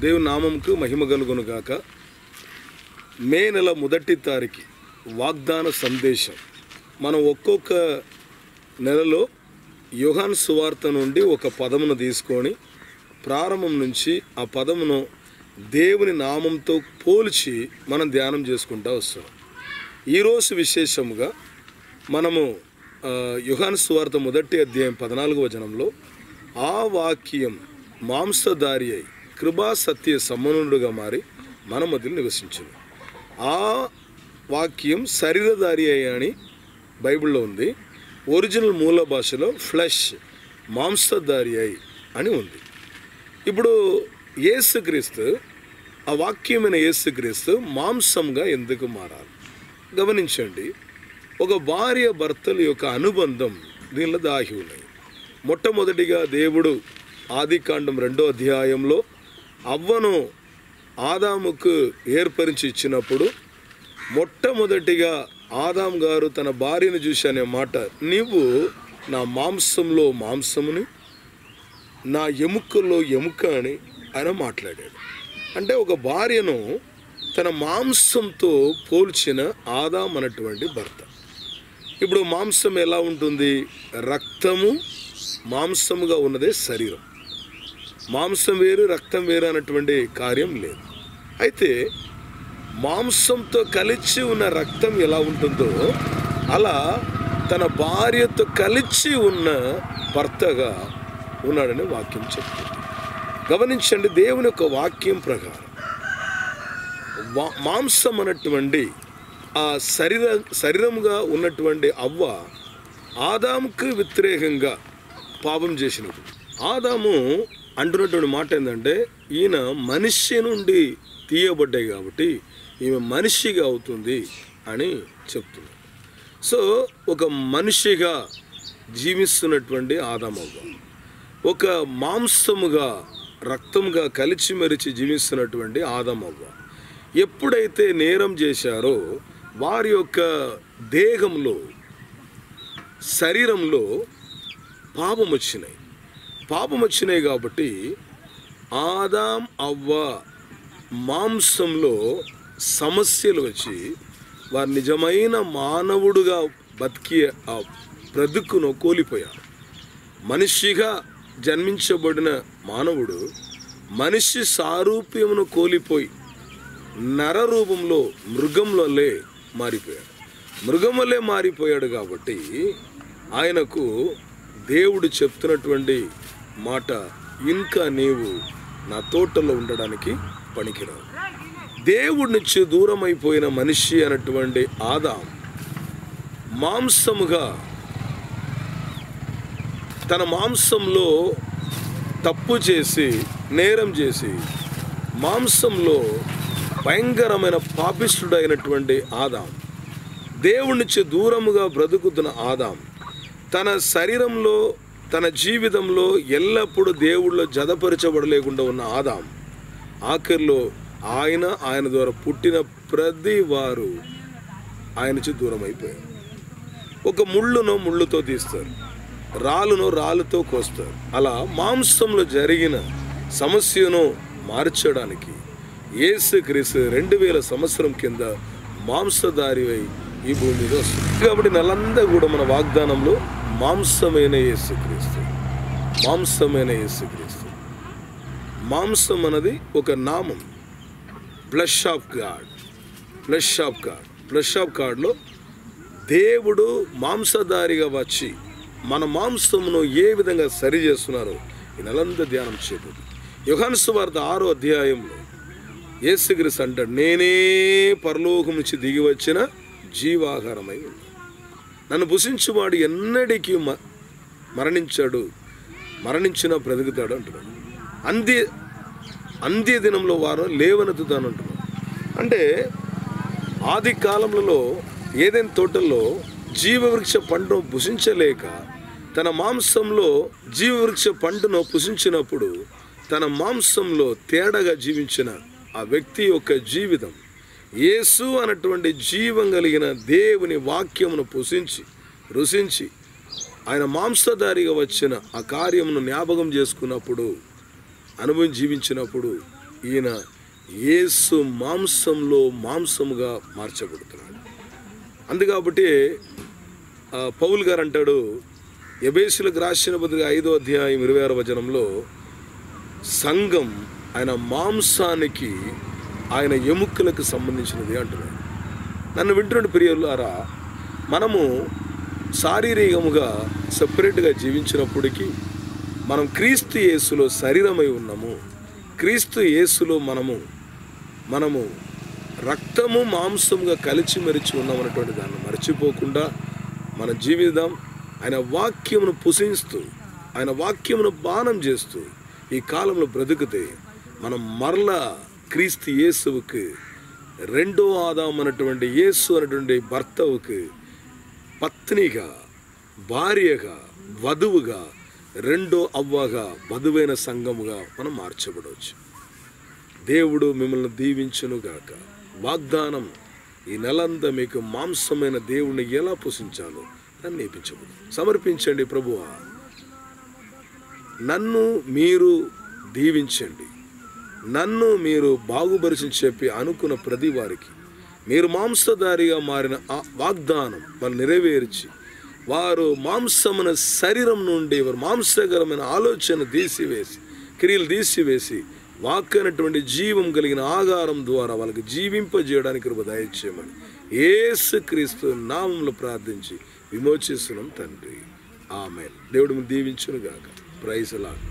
దేవుని నామంకు మహిమ కలుగును గాక. మే నెల మొదటి తారీఖు వాగ్దాన సందేశం. మనం ఒక్కొక్క నెలలో యోహాను సువార్త నుండి ఒక పదమును తీసుకొని ప్రారంభం నుంచి ఆ పదమును దేవుని నామంతో పోల్చి మనం ధ్యానం చేసుకుంటూ వస్తాం. ఈరోజు విశేషముగా మనము యోహాను సువార్త మొదటి అధ్యాయం 14వ వచనంలో ఆ వాక్యం మాంసధారి అయి కృపా సత్య సంపన్నుడుగా మారి మన మధ్యలో నివసించింది. ఆ వాక్యం శరీరధారి అయి అని బైబిల్లో ఉంది. ఒరిజినల్ మూల భాషలో ఫ్లెష్ మాంసధారి అయి అని ఉంది. ఇప్పుడు యేసుక్రీస్తు, ఆ వాక్యమైన యేసుక్రీస్తు మాంసంగా ఎందుకు మారాలి? గమనించండి, ఒక భార్య భర్తల యొక్క అనుబంధం దీనిలో దాగి ఉన్నాయి. మొట్టమొదటిగా దేవుడు ఆదికాండం 2వ అధ్యాయంలో అవ్వను ఆదాముకు ఏర్పరిచి ఇచ్చినప్పుడు మొట్టమొదటిగా ఆదాం గారు తన భార్యను చూసి అనే మాట, నీవు నా మాంసంలో మాంసముని, నా ఎముకల్లో ఎముక అని ఆయన మాట్లాడాడు. అంటే ఒక భార్యను తన మాంసంతో పోల్చిన ఆదాం అన్నటువంటి భర్త. ఇప్పుడు మాంసం ఎలా ఉంటుంది? రక్తము మాంసముగా ఉన్నదే శరీరం. మాంసం వేరు రక్తం వేరు అన్నటువంటి కార్యం లేదు. అయితే మాంసంతో కలిసి ఉన్న రక్తం ఎలా ఉంటుందో అలా తన భార్యతో కలిసి ఉన్న భర్తగా ఉన్నాడని వాక్యం చెప్తుంది. గమనించండి, దేవుని యొక్క వాక్యం ప్రకారం మాంసం అన్నటువంటి ఆ శరీరంగా ఉన్నటువంటి అవ్వ ఆదాముకు వ్యతిరేకంగా పాపం చేసినప్పుడు ఆదాము అంటున్నటువంటి మాట ఏంటంటే, ఈయన మనిషి నుండి తీయబడ్డాయి కాబట్టి ఈమె మనిషిగా అవుతుంది అని చెప్తుంది. సో ఒక మనిషిగా జీవిస్తున్నటువంటి ఆదామవ్వ ఒక మాంసముగా రక్తముగా కలిసిమెలిసి జీవిస్తున్నటువంటి ఆదామవ్వ ఎప్పుడైతే నేరం చేశారో వారి యొక్క దేహంలో శరీరంలో పాపం వచ్చినాయి కాబట్టి ఆదాం అవ్వ మాంసంలో సమస్యలు వచ్చి వారు నిజమైన మానవుడుగా బతికి ఆ బ్రతుకును కోల్పోయారు. మనిషిగా జన్మించబడిన మానవుడు మనిషి సారూప్యమును కోల్పోయి నర రూపంలో మృగంలోలే మారిపోయాడు. మృగంలోలే మారిపోయాడు కాబట్టి ఆయనకు దేవుడు చెప్తున్నటువంటి మాట, ఇంకా నీవు నా తోటలో ఉండడానికి పనికిరావు. దేవుడి నుంచి దూరం అయిపోయిన మనిషి అన్నటువంటి ఆదాం మాంసముగా తన మాంసంలో తప్పు చేసి నేరం చేసి మాంసంలో భయంకరమైన పాపిష్ఠుడైనటువంటి ఆదాం, దేవుడి నుంచి దూరముగా బ్రతుకుతున్న ఆదాం తన శరీరంలో తన జీవితంలో ఎల్లప్పుడూ దేవుళ్ళో జతపరచబడలేకుండా ఉన్న ఆదాం ఆఖరిలో ఆయన ద్వారా పుట్టిన ప్రతి వారు ఆయన నుంచి దూరం అయిపోయారు. ఒక ముళ్ళును ముళ్ళుతో తీస్తారు, రాళ్ళును రాళ్ళతో కోస్తారు. అలా మాంసంలో జరిగిన సమస్యను మార్చడానికి యేసుక్రీస్తు 2000 సంవత్సరం కింద మాంసధారివై ఈ భూమి మీద వస్తుంది. కాబట్టి నెలంతా కూడా మన వాగ్దానంలో మాంసమైన యేసుక్రీస్తు. మాంసం అన్నది ఒక నామం. ఫ్లెష్ ఆఫ్ గాడ్లో దేవుడు మాంసధారిగా వచ్చి మన మాంసమును ఏ విధంగా సరి చేస్తున్నారో ఈ నెలంతా ధ్యానం చేయబోదు. యోహాను సువార్త 6వ అధ్యాయంలో యేసుక్రీస్తు అంటాడు, నేనే పరలోకం నుంచి దిగి వచ్చిన జీవాహారమై ఉన్నాను. నన్ను భుజించువాడు ఎన్నటికీ మరణించిన బ్రతుకుతాడు అంటున్నాడు. అంత్య దినంలో వారు లేవనెత్తుతాను అంటున్నాడు. అంటే ఆది కాలంలో ఏదైనా తోటల్లో జీవవృక్ష పండును భుజించలేక తన మాంసంలో జీవవృక్ష పండును భుజించినప్పుడు తన మాంసంలో తేడాగా జీవించిన ఆ వ్యక్తి యొక్క జీవితం యేసు అన్నటువంటి జీవం కలిగిన దేవుని వాక్యమును రుసించి ఆయన మాంసధారిగా వచ్చిన ఆ కార్యమును జ్ఞాపకం చేసుకున్నప్పుడు, అనుభవం జీవించినప్పుడు ఈయన యేసు మాంసంలో మాంసముగా మార్చబడుతున్నాడు. అందుకాబట్టి పౌలు గారు అంటాడు, ఎబేసులకు రాసిన పత్రిక 5వ అధ్యాయం 26వ వచనంలో, సంఘం ఆయన మాంసానికి ఆయన ఎముకలకు సంబంధించినది అంటున్నాడు. నన్ను వింటున్న ప్రియులారా, మనము శారీరకముగా సపరేట్గా జీవించినప్పటికీ మనం క్రీస్తు యేసులో శరీరమై ఉన్నాము. క్రీస్తు యేసులో మనము రక్తము మాంసముగా కలిసిమెలిసి ఉన్నామన్నటువంటి దాన్ని మర్చిపోకుండా మన జీవితం ఆయన వాక్యమును పుసిస్తూ, ఆయన వాక్యమును పానం చేస్తూ ఈ కాలంలో బ్రతుకుతే మనం మరలా క్రీస్తు యేసువుకి, రెండో ఆదాము అన్నటువంటి యేసు అనేటువంటి భర్తవుకి పత్నిగా, భార్యగా, వధువుగా, రెండో అవ్వగా, వధువైన సంఘముగా మనం మార్చబడవచ్చు. దేవుడు మిమ్మల్ని దీవించునుగాక. వాగ్దానం, ఈ నెలంతా మీకు మాంసమైన దేవుణ్ణి ఎలా పోషించాలో నన్ను నేర్పించబడు. సమర్పించండి. ప్రభువా, నన్ను మీరు దీవించండి, నన్ను మీరు బాగుపరిచి చెప్పి అనుకున్న ప్రతి వారికి మీరు మాంసధారిగా మారిన ఆ వాగ్దానం వాళ్ళు నెరవేర్చి, వారు మాంసమైన శరీరం నుండి వారు మాంసకరమైన ఆలోచన తీసివేసి, క్రియలు తీసివేసి, వాక్కైనటువంటి జీవం కలిగిన ఆహారం ద్వారా వాళ్ళకి జీవింపజేయడానికి కృప దయచేయమని యేసుక్రీస్తు నామములో ప్రార్థించి విమోచిస్తున్నాం తండ్రి. ఆమేన్. దేవుడు దీవించును గాక. Praise the lord.